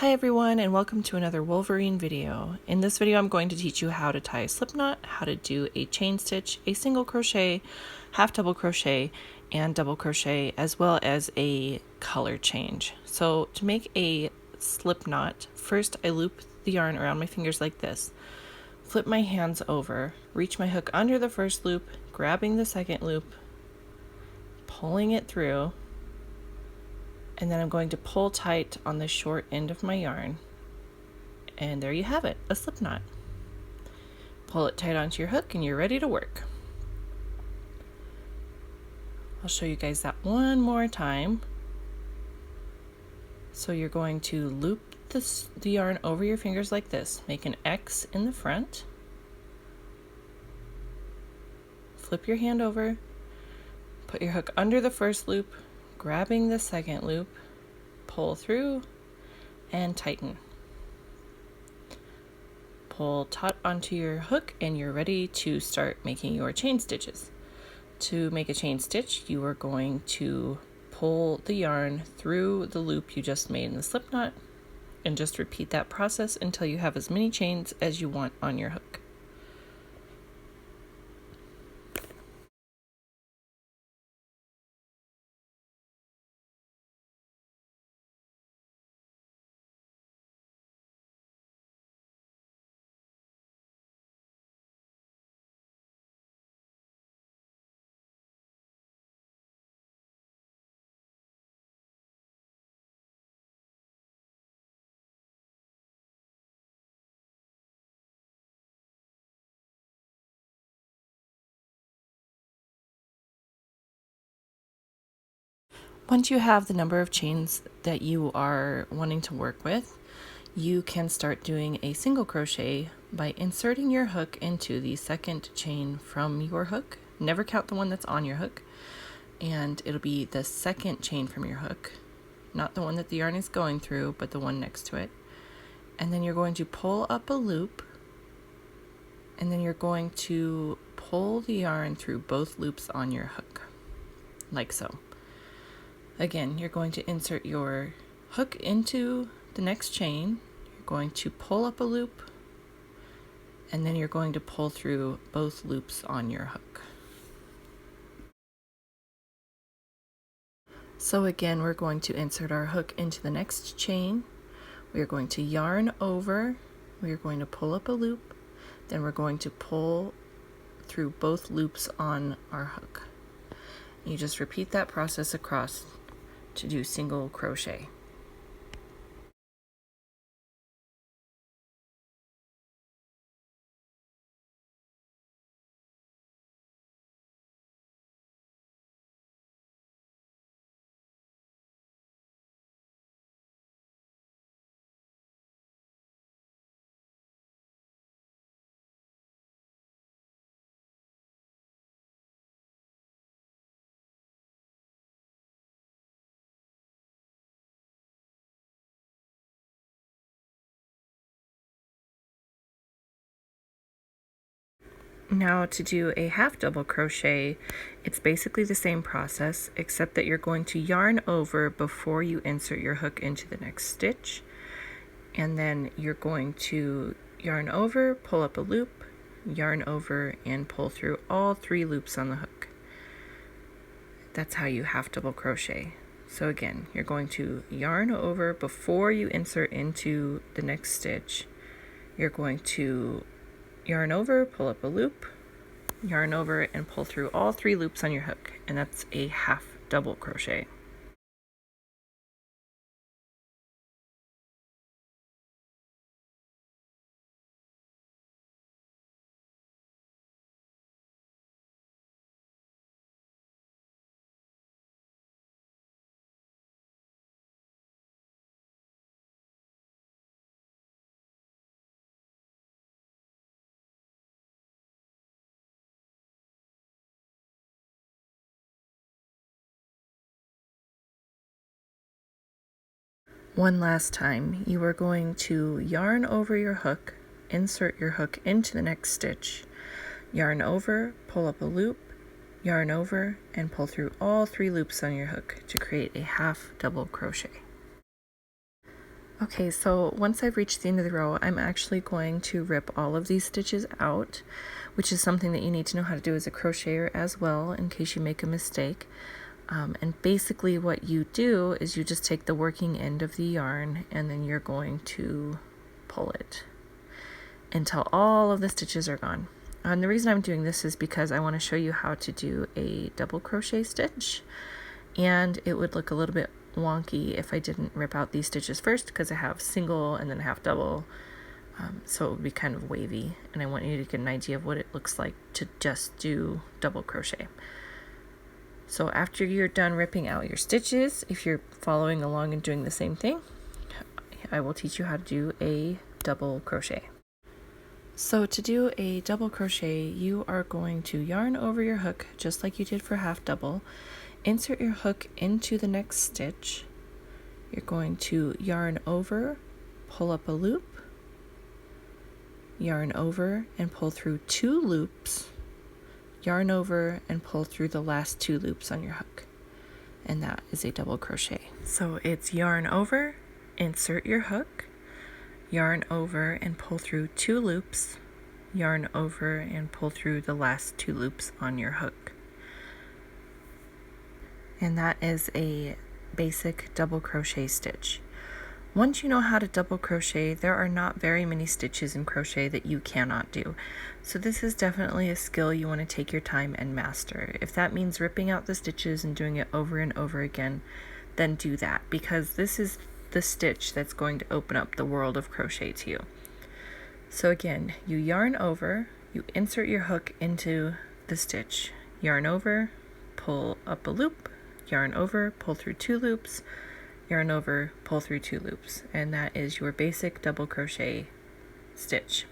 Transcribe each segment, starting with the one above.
Hi everyone, and welcome to another Woolverine video. In this video I'm going to teach you how to tie a slip knot, how to do a chain stitch, a single crochet, half double crochet, and double crochet, as well as a color change. So to make a slip knot, first I loop the yarn around my fingers like this, flip my hands over, reach my hook under the first loop, grabbing the second loop, pulling it through, and then I'm going to pull tight on the short end of my yarn, and there you have it, a slip knot. Pull it tight onto your hook and you're ready to work. I'll show you guys that one more time. So you're going to loop the yarn over your fingers like this, make an X in the front, flip your hand over, put your hook under the first loop, grabbing the second loop, pull through and tighten. Pull taut onto your hook and you're ready to start making your chain stitches. To make a chain stitch, you are going to pull the yarn through the loop you just made in the slip knot and just repeat that process until you have as many chains as you want on your hook. Once you have the number of chains that you are wanting to work with, you can start doing a single crochet by inserting your hook into the second chain from your hook. Never count the one that's on your hook, and it'll be the second chain from your hook, not the one that the yarn is going through, but the one next to it. And then you're going to pull up a loop, and then you're going to pull the yarn through both loops on your hook, like so. Again, you're going to insert your hook into the next chain, you're going to pull up a loop, and then you're going to pull through both loops on your hook. So again, we're going to insert our hook into the next chain, we're going to yarn over, we're going to pull up a loop, then we're going to pull through both loops on our hook. You just repeat that process across to do single crochet. Now to do a half double crochet, it's basically the same process, except that you're going to yarn over before you insert your hook into the next stitch, and then you're going to yarn over, pull up a loop, yarn over, and pull through all three loops on the hook. That's how you half double crochet. So again, you're going to yarn over before you insert into the next stitch. You're going to yarn over, pull up a loop, yarn over, and pull through all three loops on your hook, and that's a half double crochet. One last time, you are going to yarn over your hook, insert your hook into the next stitch, yarn over, pull up a loop, yarn over, and pull through all three loops on your hook to create a half double crochet. Okay, so once I've reached the end of the row, I'm actually going to rip all of these stitches out, which is something that you need to know how to do as a crocheter as well, in case you make a mistake. And basically what you do is you just take the working end of the yarn and then you're going to pull it until all of the stitches are gone. And the reason I'm doing this is because I want to show you how to do a double crochet stitch, and it would look a little bit wonky if I didn't rip out these stitches first, because I have single and then I have double, so it would be kind of wavy, and I want you to get an idea of what it looks like to just do double crochet. So after you're done ripping out your stitches, if you're following along and doing the same thing, I will teach you how to do a double crochet. So to do a double crochet, you are going to yarn over your hook just like you did for half double. Insert your hook into the next stitch. You're going to yarn over, pull up a loop, yarn over and pull through 2 loops, yarn over and pull through the last 2 loops on your hook. And that is a double crochet. So it's yarn over, insert your hook, yarn over and pull through 2 loops, yarn over and pull through the last 2 loops on your hook. And that is a basic double crochet stitch. Once you know how to double crochet, there are not very many stitches in crochet that you cannot do. So this is definitely a skill you want to take your time and master. If that means ripping out the stitches and doing it over and over again, then do that, because this is the stitch that's going to open up the world of crochet to you. So again, you yarn over, you insert your hook into the stitch, yarn over, pull up a loop, yarn over, pull through 2 loops, yarn over, pull through 2 loops, and that is your basic double crochet stitch.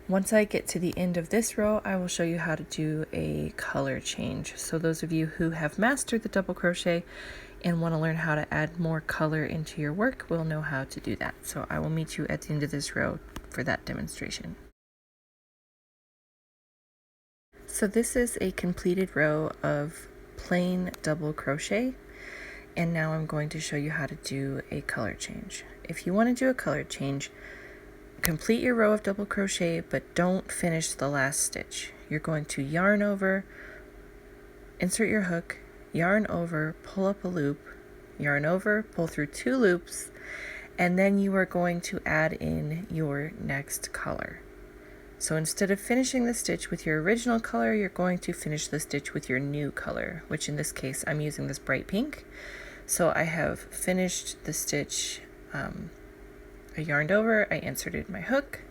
Once I get to the end of this row, I will show you how to do a color change. So those of you who have mastered the double crochet and want to learn how to add more color into your work will know how to do that. So I will meet you at the end of this row for that demonstration. So this is a completed row of plain double crochet, and now I'm going to show you how to do a color change. If you want to do a color change, complete your row of double crochet, but don't finish the last stitch. You're going to yarn over, insert your hook, yarn over, pull up a loop, yarn over, pull through 2 loops, and then you are going to add in your next color. So instead of finishing the stitch with your original color, you're going to finish the stitch with your new color, which in this case I'm using this bright pink. So I have finished the stitch, I yarned over, I inserted my hook,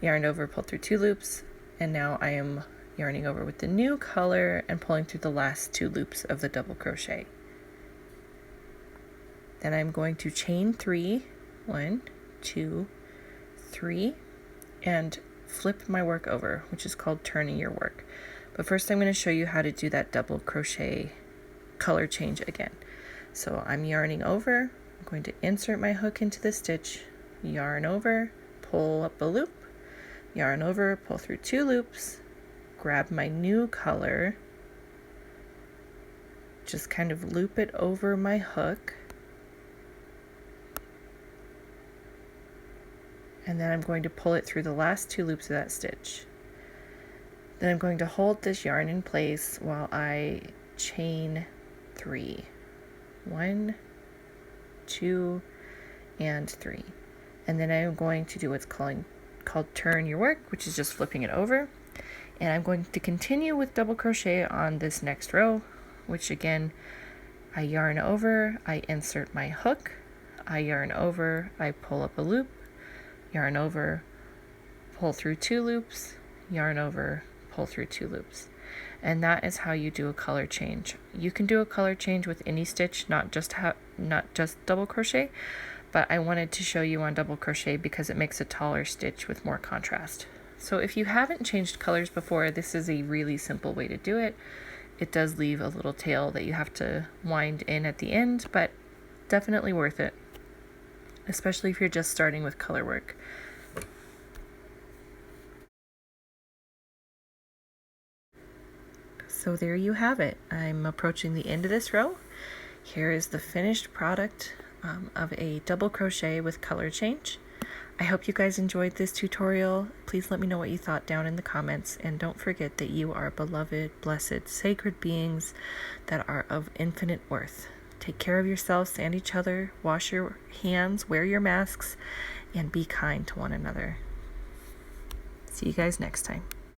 yarned over, pulled through 2 loops, and now I am yarning over with the new color and pulling through the last 2 loops of the double crochet. Then I'm going to chain 3, 1, 2, 3, and flip my work over, which is called turning your work. But first I'm going to show you how to do that double crochet color change again. So I'm yarning over, I'm going to insert my hook into the stitch, yarn over, pull up a loop, yarn over, pull through 2 loops, grab my new color, just kind of loop it over my hook, and then I'm going to pull it through the last 2 loops of that stitch. Then I'm going to hold this yarn in place while I chain 3. 1, 2, and 3. And then I'm going to do what's called turn your work, which is just flipping it over. And I'm going to continue with double crochet on this next row, which again, I yarn over, I insert my hook, I yarn over, I pull up a loop, yarn over, pull through 2 loops, yarn over, pull through 2 loops. And that is how you do a color change. You can do a color change with any stitch, not just double crochet, but I wanted to show you on double crochet because it makes a taller stitch with more contrast. So if you haven't changed colors before, this is a really simple way to do it. It does leave a little tail that you have to wind in at the end, but definitely worth it, especially if you're just starting with color work. So there you have it. I'm approaching the end of this row. Here is the finished product of a double crochet with color change. I hope you guys enjoyed this tutorial. Please let me know what you thought down in the comments, and don't forget that you are beloved, blessed, sacred beings that are of infinite worth. Take care of yourselves and each other, wash your hands, wear your masks, and be kind to one another. See you guys next time.